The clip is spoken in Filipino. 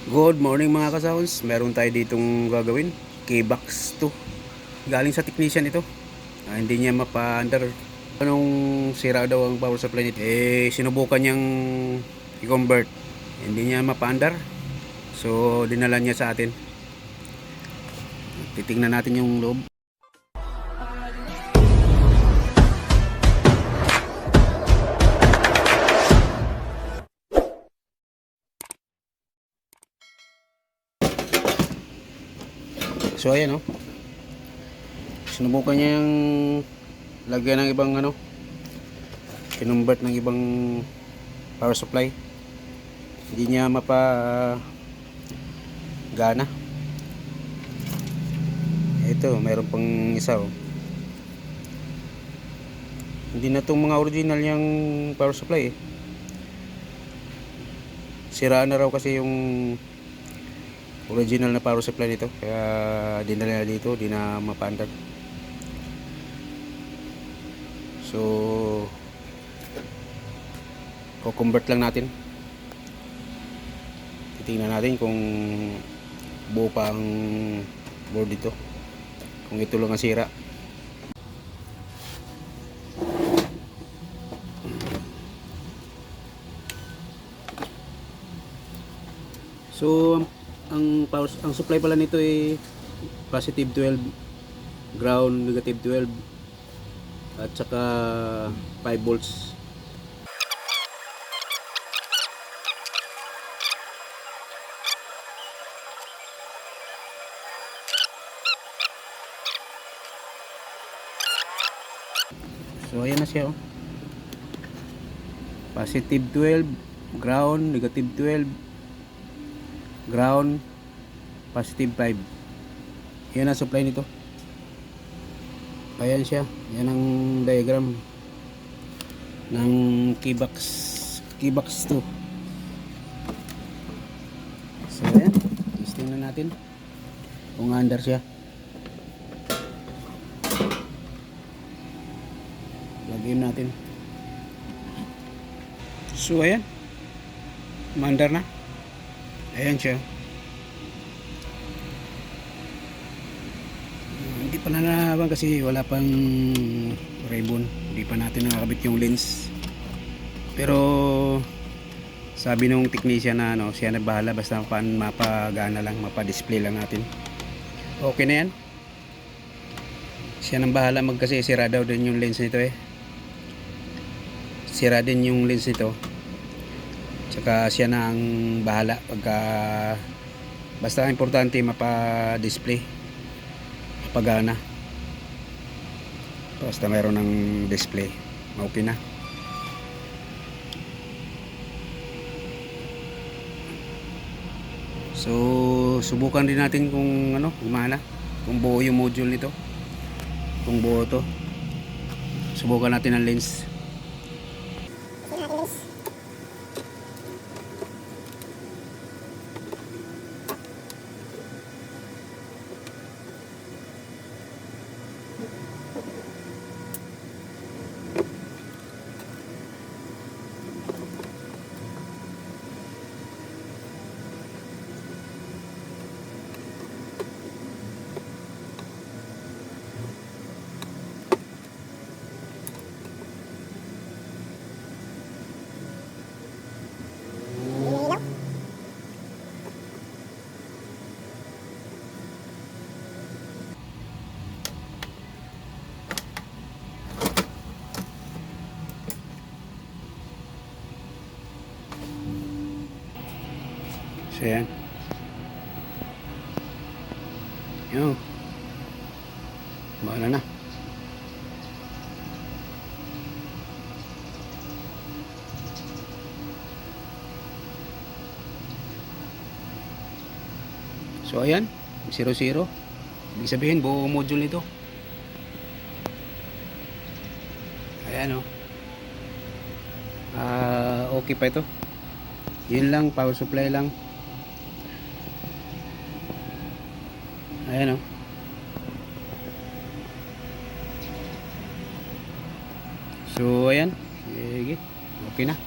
Good morning mga ka-sounds. Meron tayo ditong gagawin. K-Box 2. Galing sa technician ito. Hindi niya mapa-under. Anong sira daw ang power supply nito? Sinubukan niyang i-convert. Hindi niya mapa-under. So, dinala niya sa atin. Titingnan natin yung loob. So, ayan o. Sinubukan niya yung lagyan ng ibang kinonvert ng ibang power supply. Hindi niya gana. Ito, mayroon pang isa Hindi na itong mga original yung power supply Sira na raw kasi yung original na power supply nito, kaya dinala dito, di na mapandar. So ko-convert lang natin. Titingnan natin kung buo pa ang board dito, kung ito lang ang sira. So ang supply pala nito ay positive 12, ground negative 12, at saka 5 volts. So ayan na siya positive 12, ground negative 12, ground positive 5. Yan ang supply nito. Ayan siya, yan ang diagram ng K-Box 2. So ayan, testing na natin kung under siya. Lagyan natin. So ayan, mandar na. Ayan siya. Hindi pa nanabang kasi wala pang ribbon. Hindi pa natin nakakabit yung lens. Pero sabi nung technician na siya na bahala, basta mapagana lang, mapa-display lang natin. Okay na yan. Siya nang bahala kasi sira daw din yung lens nito Sira din yung lens nito. Tsaka siya na ang bahala pagka basta importante mapa-display, mapagana, basta mayroon ng display, okay na. So subukan din natin kung gumana, kung buo yung module nito, kung buo to. Subukan natin ang lens. So yan. Yo. Bahala na. So ayan, 0-0. Ibig sabihin buo module nito. Ayan okay pa ito. Yun lang, power supply lang. Ayan So ayan, sige, okay na.